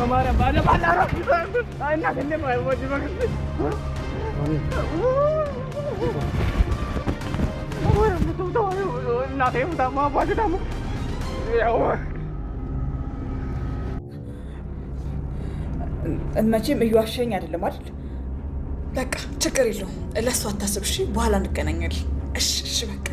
በማርያም ባለ አይና ከነማ ወጅ በግድ እናቴ ሙታማ ባጅዳሙ ያው መቼም እየዋሸኝ አይደለም አይደል? በቃ ችግር የለውም። ለእሱ አታስብ እሺ? በኋላ እንገናኛለን። እሺ በቃ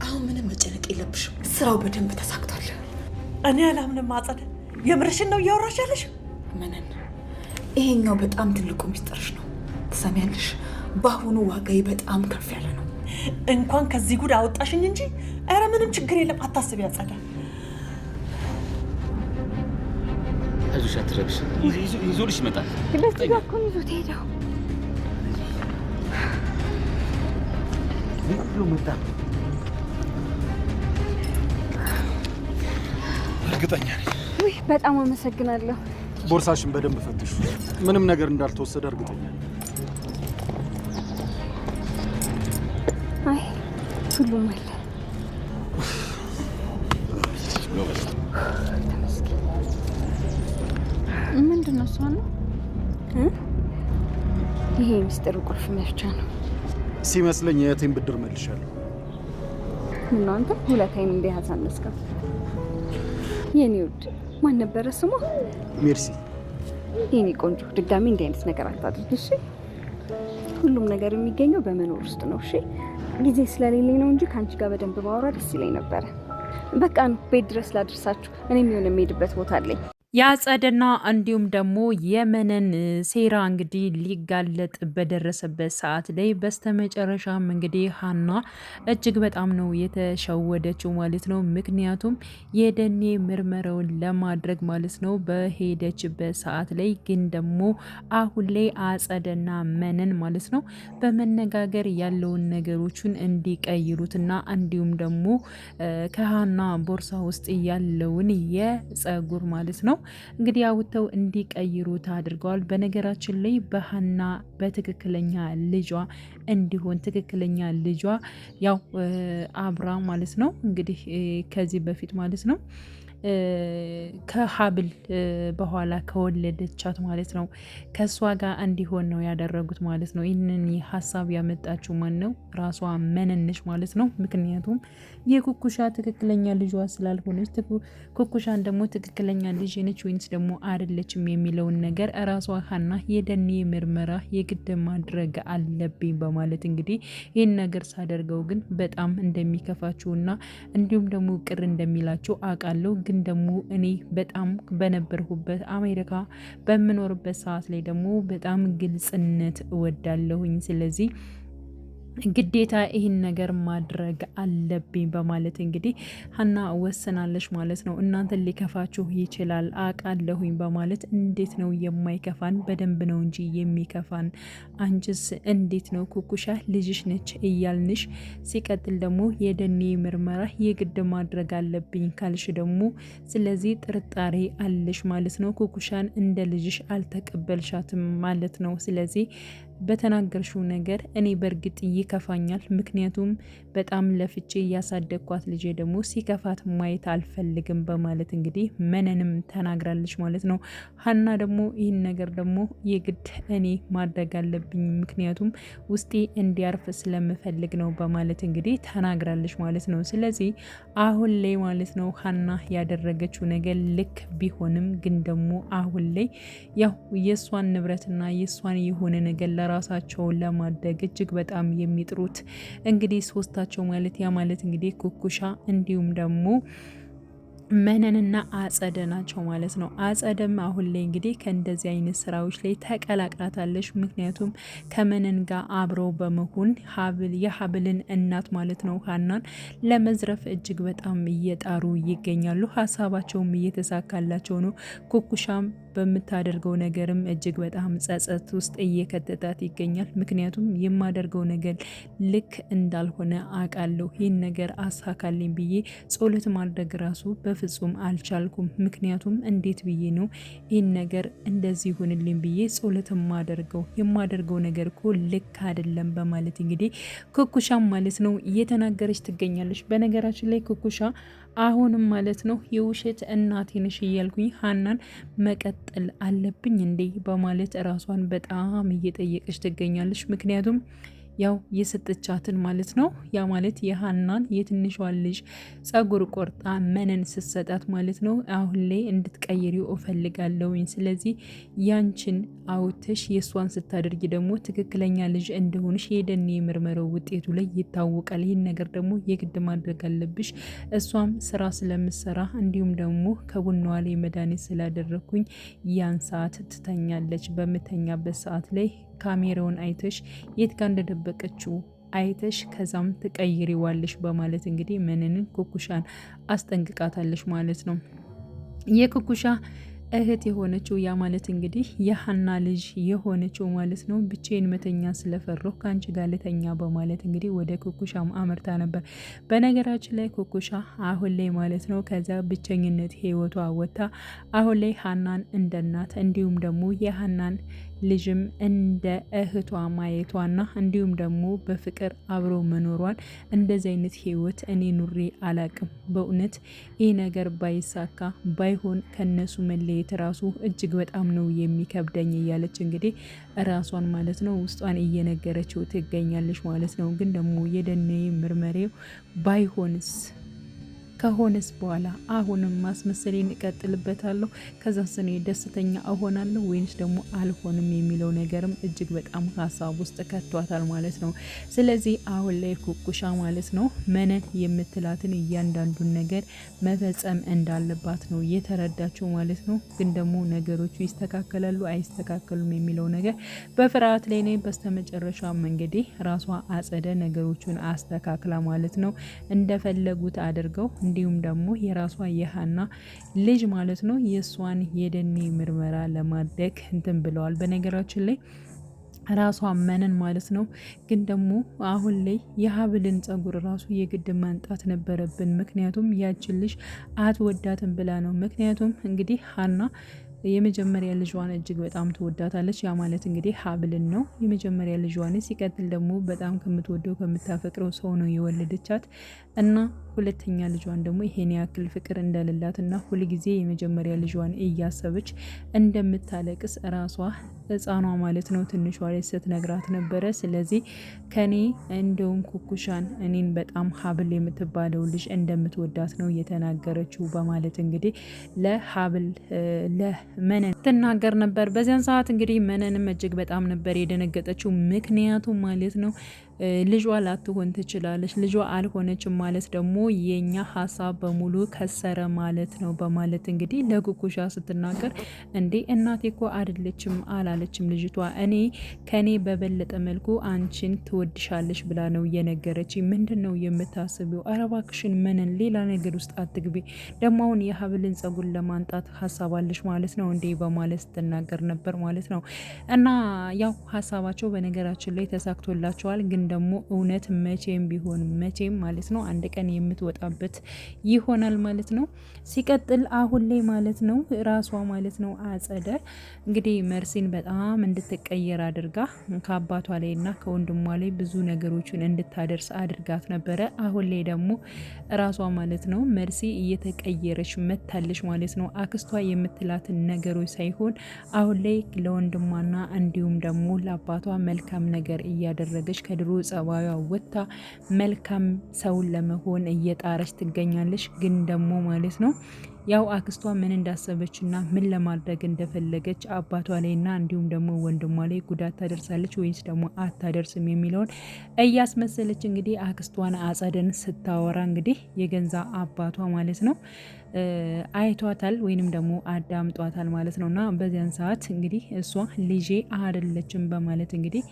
አሁን ምንም መጨነቅ የለብሽም። ስራው በደንብ ተሳክቷል። እኔ አላምንም። አጸደ የምርሽን ነው እያወራሽ ያለሽ? ምንን? ይሄኛው በጣም ትልቁ ሚስጥርሽ ነው። ትሰሚያለሽ? በአሁኑ ዋጋዬ በጣም ከፍ ያለ ነው። እንኳን ከዚህ ጉድ አወጣሽኝ እንጂ ኧረ ምንም ችግር የለም። አታስቢ አጸደ። አይዞሽ አትረብሽ። ይዞልሽ ይመጣል። በዚህ ጋር እኮ ይዞት ሄደው ይዞ መጣ። እርግጠኛ ነኝ። ውይ በጣም አመሰግናለሁ። ቦርሳሽን በደንብ ፈትሹ። ምንም ነገር እንዳልተወሰደ እርግጠኛ ነኝ። አይ ሁሉም አለ። ምንድን ነው እሷ ነው? ይሄ ሚስጥሩ ቁልፍ መፍቻ ነው ሲመስለኝ። የእህቴን ብድር መልሻለሁ። እናንተ ሁለታይን እንዲያዝ አነስከም። የኔ ውድ ማን ነበረ ስሟ? ሜርሲ። የኔ ቆንጆ ድጋሚ እንዲህ አይነት ነገር አታድርጊ እሺ? ሁሉም ነገር የሚገኘው በመኖር ውስጥ ነው እሺ? ጊዜ ስለሌለኝ ነው እንጂ ከአንቺ ጋር በደንብ ባወራ ደስ ይለኝ ነበረ። በቃ ነው ቤት ድረስ ላድርሳችሁ። እኔም የሆነ የምሄድበት ቦታ አለኝ። የአጸደና እንዲሁም ደግሞ የመነን ሴራ እንግዲህ ሊጋለጥ በደረሰበት ሰዓት ላይ በስተመጨረሻም እንግዲህ ሀና እጅግ በጣም ነው የተሸወደችው ማለት ነው። ምክንያቱም የደኔ ምርመራውን ለማድረግ ማለት ነው በሄደችበት ሰዓት ላይ ግን ደግሞ አሁን ላይ አጸደና መነን ማለት ነው በመነጋገር ያለውን ነገሮችን እንዲቀይሩትና እንዲሁም ደግሞ ከሀና ቦርሳ ውስጥ ያለውን የጸጉር ማለት ነው እንግዲህ አውጥተው እንዲቀይሩት አድርገዋል። በነገራችን ላይ በሀና በትክክለኛ ልጇ እንዲሆን ትክክለኛ ልጇ ያው አብራ ማለት ነው እንግዲህ ከዚህ በፊት ማለት ነው ከሀብል በኋላ ከወለደቻት ማለት ነው ከሷ ጋር እንዲሆን ነው ያደረጉት ማለት ነው። ይህንን ሀሳብ ያመጣችው ማን ነው? ራሷ መነንሽ ማለት ነው። ምክንያቱም የኩኩሻ ትክክለኛ ልጇ ስላልሆነች ኩኩሻን ደግሞ ትክክለኛ ልጅ ነች ወይንስ ደግሞ አይደለችም የሚለውን ነገር ራሷ ሀና የደኔ ምርመራ የግድ ማድረግ አለብኝ በማለት እንግዲህ ይህን ነገር ሳደርገው ግን በጣም እንደሚከፋችሁና እንዲሁም ደግሞ ቅር እንደሚላችሁ አውቃለሁ። ግን ደግሞ እኔ በጣም በነበርኩበት አሜሪካ በምኖርበት ሰዓት ላይ ደግሞ በጣም ግልጽነት እወዳለሁኝ። ስለዚህ ግዴታ ይህን ነገር ማድረግ አለብኝ በማለት እንግዲህ ሀና ወስናለች ማለት ነው። እናንተን ሊከፋችሁ ይችላል አውቃለሁኝ በማለት እንዴት ነው የማይከፋን? በደንብ ነው እንጂ የሚከፋን። አንቺስ እንዴት ነው ኩኩሻ ልጅሽ ነች እያልንሽ፣ ሲቀጥል ደግሞ የደኔ ምርመራ የግድ ማድረግ አለብኝ ካልሽ ደግሞ ስለዚህ ጥርጣሬ አለሽ ማለት ነው። ኩኩሻን እንደ ልጅሽ አልተቀበልሻትም ማለት ነው። ስለዚህ በተናገርሽው ነገር እኔ በእርግጥ ይከፋኛል። ምክንያቱም በጣም ለፍቼ እያሳደግኳት ልጄ ደግሞ ሲከፋት ማየት አልፈልግም በማለት እንግዲህ መነንም ተናግራለች ማለት ነው። ሀና ደግሞ ይህን ነገር ደግሞ የግድ እኔ ማድረግ አለብኝ ምክንያቱም ውስጤ እንዲያርፍ ስለምፈልግ ነው በማለት እንግዲህ ተናግራለች ማለት ነው። ስለዚህ አሁን ላይ ማለት ነው ሀና ያደረገችው ነገር ልክ ቢሆንም ግን ደግሞ አሁን ላይ ያው የእሷን ንብረትና የእሷን የሆነ ነገር ራሳቸው ለማድረግ እጅግ በጣም የሚጥሩት እንግዲህ ሶስታቸው ማለት ያ ማለት እንግዲህ ኩኩሻ እንዲሁም ደግሞ መነንና አጸደ ናቸው ማለት ነው። አጸደም አሁን ላይ እንግዲህ ከእንደዚህ አይነት ስራዎች ላይ ተቀላቅላታለች። ምክንያቱም ከመነን ጋር አብረው በመሆን የሀብልን እናት ማለት ነው ሀናን ለመዝረፍ እጅግ በጣም እየጣሩ ይገኛሉ። ሀሳባቸውም እየተሳካላቸው ነው። ኩኩሻም በምታደርገው ነገርም እጅግ በጣም ጸጸት ውስጥ እየከተታት ይገኛል። ምክንያቱም የማደርገው ነገር ልክ እንዳልሆነ አውቃለሁ። ይህን ነገር አሳካልኝ ብዬ ጸሎት ማድረግ ራሱ በፍጹም አልቻልኩም። ምክንያቱም እንዴት ብዬ ነው ይህን ነገር እንደዚህ ይሁንልኝ ብዬ ጸሎት የማደርገው ነገር እኮ ልክ አይደለም በማለት እንግዲህ ኩኩሻም ማለት ነው እየተናገረች ትገኛለች። በነገራችን ላይ ኩኩሻ አሁንም ማለት ነው የውሸት እናቴ ነሽ እያልኩኝ ሀናን መቀጠል አለብኝ እንዴ በማለት ራሷን በጣም እየጠየቀች ትገኛለች። ምክንያቱም ያው የሰጠቻትን ማለት ነው ያ ማለት የሀናን የትንሿን ልጅ ጸጉር ቆርጣ መነን ስትሰጣት ማለት ነው አሁን ላይ እንድትቀይሪው እፈልጋለሁኝ። ስለዚህ ያንቺን አውተሽ የእሷን ስታደርጊ ደግሞ ትክክለኛ ልጅ እንደሆንሽ የደን የምርመራው ውጤቱ ላይ ይታወቃል። ይህን ነገር ደግሞ የግድ ማድረግ አለብሽ። እሷም ስራ ስለምሰራ እንዲሁም ደግሞ ከቡናዋ ላይ መድኃኒት ስላደረግኩኝ ያን ሰዓት ትተኛለች። በምተኛበት ሰዓት ላይ ካሜራውን አይተሽ የት ጋር እንደደበቀችው አይተሽ ከዛም ትቀይሪዋለሽ በማለት እንግዲህ መነንን ኩኩሻን አስጠንቅቃታለች ማለት ነው። የኩኩሻ እህት የሆነችው ያ ማለት እንግዲህ የሀና ልጅ የሆነችው ማለት ነው ብቻዬን መተኛ ስለፈራሁ ከአንቺ ጋር ልተኛ በማለት እንግዲህ ወደ ኩኩሻም አመርታ ነበር። በነገራችን ላይ ኩኩሻ አሁን ላይ ማለት ነው ከዛ ብቸኝነት ህይወቷ ወጥታ አሁን ላይ ሀናን እንደ እናት እንዲሁም ደግሞ የሀናን ልጅም እንደ እህቷ ማየቷና እንዲሁም ደግሞ በፍቅር አብሮ መኖሯን እንደዚህ አይነት ህይወት እኔ ኑሬ አላቅም። በእውነት ይህ ነገር ባይሳካ ባይሆን ከነሱ መለየት ራሱ እጅግ በጣም ነው የሚከብደኝ እያለች እንግዲህ ራሷን ማለት ነው ውስጧን እየነገረችው ትገኛለች ማለት ነው። ግን ደግሞ የደኔ ምርመሬው ባይሆንስ ከሆነስ በኋላ አሁንም ማስመሰሌን እቀጥልበታለሁ ከዛ ስኔ ደስተኛ እሆናለሁ ወይንስ ደግሞ አልሆንም የሚለው ነገርም እጅግ በጣም ሀሳብ ውስጥ ከቷታል ማለት ነው። ስለዚህ አሁን ላይ ኩኩሻ ማለት ነው መነን የምትላትን እያንዳንዱን ነገር መፈጸም እንዳለባት ነው የተረዳችው ማለት ነው። ግን ደግሞ ነገሮቹ ይስተካከላሉ አይስተካከሉም የሚለው ነገር በፍርሃት ላይ ነኝ። በስተመጨረሻም እንግዲህ ራሷ አጸደ ነገሮቹን አስተካክላ ማለት ነው እንደፈለጉት አድርገው እንዲሁም ደግሞ የራሷ የሀና ልጅ ማለት ነው የእሷን የደኔ ምርመራ ለማድረግ እንትን ብለዋል። በነገራችን ላይ ራሷ መነን ማለት ነው። ግን ደግሞ አሁን ላይ የሀብልን ጸጉር ራሱ የግድ ማንጣት ነበረብን። ምክንያቱም ያችን ልጅ አትወዳትም ብላ ነው። ምክንያቱም እንግዲህ ሀና የመጀመሪያ ልጇን እጅግ በጣም ትወዳታለች። ያ ማለት እንግዲህ ሀብልን ነው የመጀመሪያ ልጇን። ሲቀጥል ደግሞ በጣም ከምትወደው ከምታፈቅረው ሰው ነው የወለደቻት እና ሁለተኛ ልጇን ደግሞ ይሄን ያክል ፍቅር እንደሌላትና ሁልጊዜ የመጀመሪያ ልጇን እያሰበች እንደምታለቅስ ራሷ ህፃኗ ማለት ነው ትንሿ ላይ ስትነግራት ነበረ። ስለዚህ ከኔ እንደውም ኩኩሻን እኔን በጣም ሀብል የምትባለው ልጅ እንደምትወዳት ነው የተናገረችው በማለት እንግዲህ ለሀብል ለመነን ትናገር ነበር። በዚያን ሰዓት እንግዲህ መነንም እጅግ በጣም ነበር የደነገጠችው። ምክንያቱም ማለት ነው ልጇ ላትሆን ትችላለች። ልጇ አልሆነችም ማለት ደግሞ የኛ ሀሳብ በሙሉ ከሰረ ማለት ነው በማለት እንግዲህ ለኩኩሻ ስትናገር እንዴ እናቴ እኮ አይደለችም አላለችም ልጅቷ እኔ ከኔ በበለጠ መልኩ አንቺን ትወድሻለች ብላ ነው የነገረች። ምንድን ነው የምታስቢው? ኧረ እባክሽን መነን ሌላ ነገር ውስጥ አትግቢ። ደግሞ አሁን የሀብልን ጸጉር ለማንጣት ሀሳብ አለሽ ማለት ነው እንዴ በማለት ስትናገር ነበር ማለት ነው። እና ያው ሀሳባቸው በነገራችን ላይ ተሳክቶላቸዋል። ግን ደግሞ እውነት መቼም ቢሆን መቼም ማለት ነው አንድ ቀን የምትወጣበት ይሆናል ማለት ነው። ሲቀጥል አሁን ላይ ማለት ነው ራሷ ማለት ነው አጸደ እንግዲህ መርሲን በጣም እንድትቀየር አድርጋ ከአባቷ ላይ እና ከወንድሟ ላይ ብዙ ነገሮችን እንድታደርስ አድርጋት ነበረ። አሁን ላይ ደግሞ ራሷ ማለት ነው መርሲ እየተቀየረች መታለች ማለት ነው። አክስቷ የምትላትን ነገሮች ሳይሆን አሁን ላይ ለወንድሟና እንዲሁም ደግሞ ለአባቷ መልካም ነገር እያደረገች ከድሮ ጸባዩ ወጥታ መልካም ሰውን ለመሆን እየጣረች ትገኛለች። ግን ደግሞ ማለት ነው ያው አክስቷ ምን እንዳሰበችና ምን ለማድረግ እንደፈለገች አባቷ ላይና እንዲሁም ደግሞ ወንድሟ ላይ ጉዳት ታደርሳለች ወይስ ደግሞ አታደርስም የሚለውን እያስመሰለች እንግዲህ አክስቷን አጸደን ስታወራ እንግዲህ የገንዛ አባቷ ማለት ነው አይቷታል ወይንም ደግሞ አዳምጧታል ማለት ነውና በዚያን ሰዓት እንግዲህ እሷ ልጄ አይደለችም በማለት እንግዲህ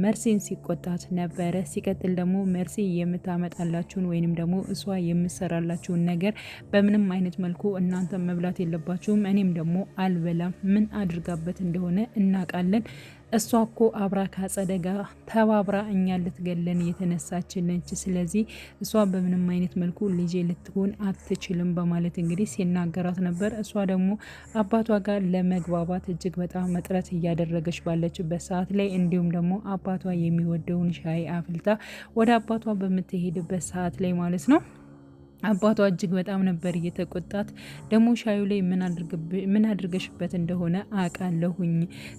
መርሲን ሲቆጣት ነበረ። ሲቀጥል ደግሞ መርሲ የምታመጣላችሁን ወይንም ደግሞ እሷ የምሰራላችሁን ነገር በምንም አይነት መልኩ እናንተ መብላት የለባችሁም፣ እኔም ደግሞ አልበላም። ምን አድርጋበት እንደሆነ እናውቃለን። እሷ እኮ አብራ ከአጸደ ጋር ተባብራ እኛ ልትገለን የተነሳች ነች። ስለዚህ እሷ በምንም አይነት መልኩ ልጄ ልትሆን አትችልም በማለት እንግዲህ ሲናገራት ነበር። እሷ ደግሞ አባቷ ጋር ለመግባባት እጅግ በጣም ጥረት እያደረገች ባለችበት ሰዓት ላይ እንዲሁም ደግሞ አባቷ የሚወደውን ሻይ አፍልታ ወደ አባቷ በምትሄድበት ሰዓት ላይ ማለት ነው አባቷ እጅግ በጣም ነበር እየተቆጣት። ደግሞ ሻዩ ላይ ምን አድርገሽበት እንደሆነ አውቃለሁኝ።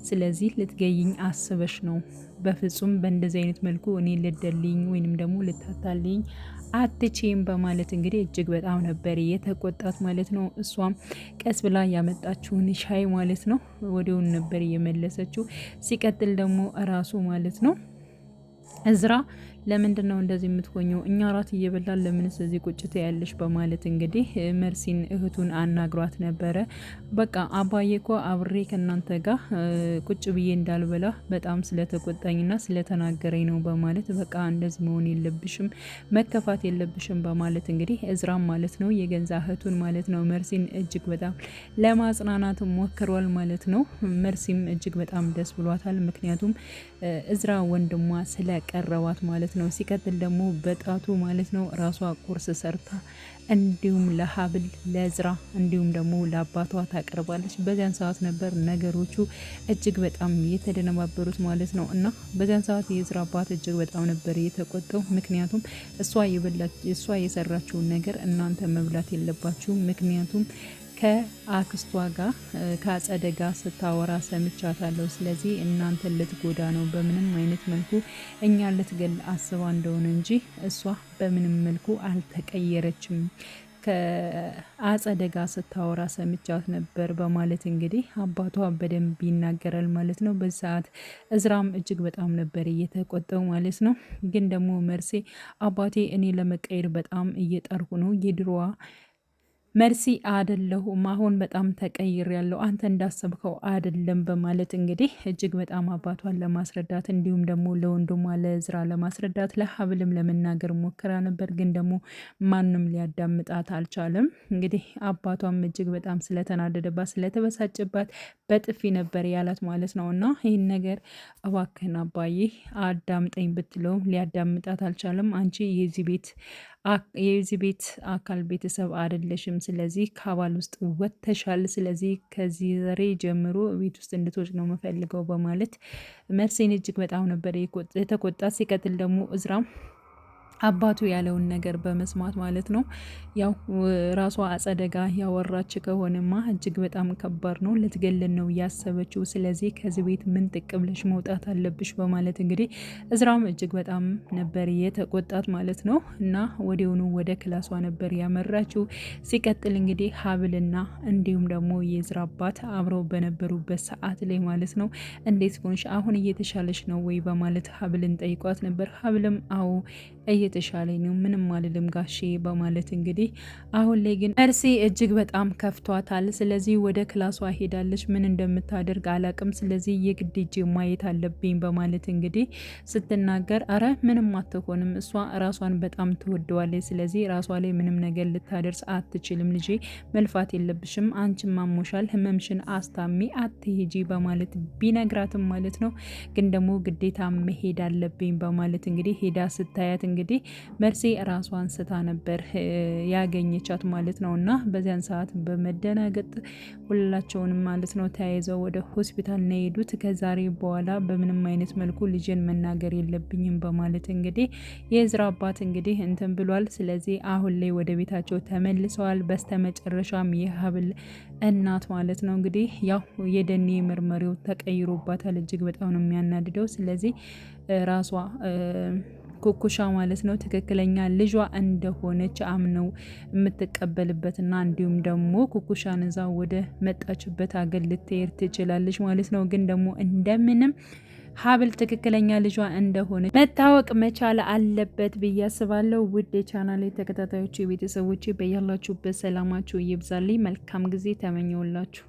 ስለዚህ ልትገይኝ አስበሽ ነው። በፍጹም በእንደዚህ አይነት መልኩ እኔ ልደልኝ ወይንም ደግሞ ልታታልኝ አትቼም በማለት እንግዲህ እጅግ በጣም ነበር የተቆጣት ማለት ነው። እሷም ቀስ ብላ ያመጣችውን ሻይ ማለት ነው ወዲያውን ነበር እየመለሰችው። ሲቀጥል ደግሞ እራሱ ማለት ነው እዝራ ለምንድን ነው እንደዚህ የምትሆኘው? እኛ ራት እየበላን ለምንስ እዚህ ቁጭ ትያለሽ? በማለት እንግዲህ መርሲን እህቱን አናግሯት ነበረ። በቃ አባዬ እኮ አብሬ ከእናንተ ጋር ቁጭ ብዬ እንዳልበላ በጣም ስለተቆጣኝና ስለተናገረኝ ነው በማለት በቃ እንደዚህ መሆን የለብሽም መከፋት የለብሽም በማለት እንግዲህ እዝራም ማለት ነው የገንዛ እህቱን ማለት ነው መርሲን እጅግ በጣም ለማጽናናት ሞክሯል ማለት ነው። መርሲም እጅግ በጣም ደስ ብሏታል። ምክንያቱም እዝራ ወንድሟ ስለቀረባት ማለት ነው። ሲቀጥል ደግሞ በጣቱ ማለት ነው ራሷ ቁርስ ሰርታ እንዲሁም ለሀብል ለእዝራ እንዲሁም ደግሞ ለአባቷ ታቀርባለች። በዚያን ሰዓት ነበር ነገሮቹ እጅግ በጣም የተደነባበሩት ማለት ነው። እና በዚያን ሰዓት የእዝራ አባት እጅግ በጣም ነበር የተቆጠው። ምክንያቱም እሷ የሰራችውን ነገር እናንተ መብላት የለባችሁ፣ ምክንያቱም ከአክስቷ ጋር ከአጸደ ጋር ስታወራ ሰምቻታለሁ። ስለዚህ እናንተ ልትጎዳ ነው፣ በምንም አይነት መልኩ እኛ ልትገል አስባ እንደሆነ እንጂ እሷ በምንም መልኩ አልተቀየረችም፣ ከአጸደ ጋር ስታወራ ሰምቻት ነበር በማለት እንግዲህ አባቷ በደንብ ይናገራል ማለት ነው። በዚህ ሰዓት እዝራም እጅግ በጣም ነበር እየተቆጠው ማለት ነው። ግን ደግሞ መርሴ አባቴ እኔ ለመቀየር በጣም እየጠርኩ ነው፣ የድሮዋ መርሲ አይደለሁም፣ አሁን በጣም ተቀይር ያለው አንተ እንዳሰብከው አይደለም በማለት እንግዲህ እጅግ በጣም አባቷን ለማስረዳት እንዲሁም ደግሞ ለወንድሟ ለእዝራ ለማስረዳት ለሀብልም ለመናገር ሞክራ ነበር። ግን ደግሞ ማንም ሊያዳምጣት አልቻለም። እንግዲህ አባቷም እጅግ በጣም ስለተናደደባት ስለተበሳጨባት በጥፊ ነበር ያላት ማለት ነው። እና ይህን ነገር እባክህን አባዬ አዳምጠኝ ብትለውም ሊያዳምጣት አልቻለም። አንቺ የዚህ ቤት አካል ቤተሰብ አይደለሽም፣ ስለዚህ ከአባል ውስጥ ወጥተሻል፣ ስለዚህ ከዚህ ዛሬ ጀምሮ ቤት ውስጥ እንድትወጭ ነው የምፈልገው በማለት መርሴን እጅግ በጣም ነበር የተቆጣ። ሲቀጥል ደግሞ እዝራም አባቱ ያለውን ነገር በመስማት ማለት ነው ያው ራሷ አጸደጋ ያወራች ከሆነማ እጅግ በጣም ከባድ ነው፣ ልትገለን ነው ያሰበችው። ስለዚህ ከዚህ ቤት ምን ጥቅ ብለሽ መውጣት አለብሽ በማለት እንግዲህ እዝራም እጅግ በጣም ነበር የተቆጣት ማለት ነው። እና ወዲያውኑ ወደ ክላሷ ነበር ያመራችው። ሲቀጥል እንግዲህ ሀብልና እንዲሁም ደግሞ የእዝራ አባት አብረው በነበሩበት ሰዓት ላይ ማለት ነው እንዴት ሆንሽ? አሁን እየተሻለሽ ነው ወይ በማለት ሀብልን ጠይቋት ነበር። ሀብልም አዎ እየተሻለኝ ነው፣ ምንም አልልም ጋሼ በማለት እንግዲህ አሁን ላይ ግን መርሲ እጅግ በጣም ከፍቷታል። ስለዚህ ወደ ክላሷ ሄዳለች። ምን እንደምታደርግ አላቅም፣ ስለዚህ የግድ ሂጄ ማየት አለብኝ በማለት እንግዲህ ስትናገር አረ ምንም አትሆንም፣ እሷ ራሷን በጣም ትወደዋለች፣ ስለዚህ ራሷ ላይ ምንም ነገር ልታደርስ አትችልም፣ ልጄ መልፋት የለብሽም፣ አንቺም ማሞሻል፣ ህመምሽን አስታሚ አትሄጂ በማለት ቢነግራትም ማለት ነው ግን ደግሞ ግዴታ መሄድ አለብኝ በማለት እንግዲህ ሄዳ ስታያት እንግዲህ መርሲ ራሷን ስታ ነበር ያገኘቻት ማለት ነው። እና በዚያን ሰዓት በመደናገጥ ሁላቸውንም ማለት ነው ተያይዘው ወደ ሆስፒታል ነው የሄዱት። ከዛሬ በኋላ በምንም አይነት መልኩ ልጅን መናገር የለብኝም በማለት እንግዲህ የእዝራ አባት እንግዲህ እንትን ብሏል። ስለዚህ አሁን ላይ ወደ ቤታቸው ተመልሰዋል። በስተመጨረሻም የሀብል እናት ማለት ነው እንግዲህ ያው የደኔ መርመሪው ተቀይሮባታል። እጅግ በጣም ነው የሚያናድደው። ስለዚህ ራሷ ኩኩሻ ማለት ነው ትክክለኛ ልጇ እንደሆነች አምነው የምትቀበልበትና እንዲሁም ደግሞ ኩኩሻን እዛ ወደ መጣችበት ሀገር ልትሄድ ትችላለች ማለት ነው። ግን ደግሞ እንደምንም ሀብል ትክክለኛ ልጇ እንደሆነ መታወቅ መቻል አለበት ብዬ አስባለሁ። ውድ የቻናሌ ተከታታዮች ቤተሰቦች በያላችሁበት ሰላማችሁ ይብዛልኝ። መልካም ጊዜ ተመኘውላችሁ።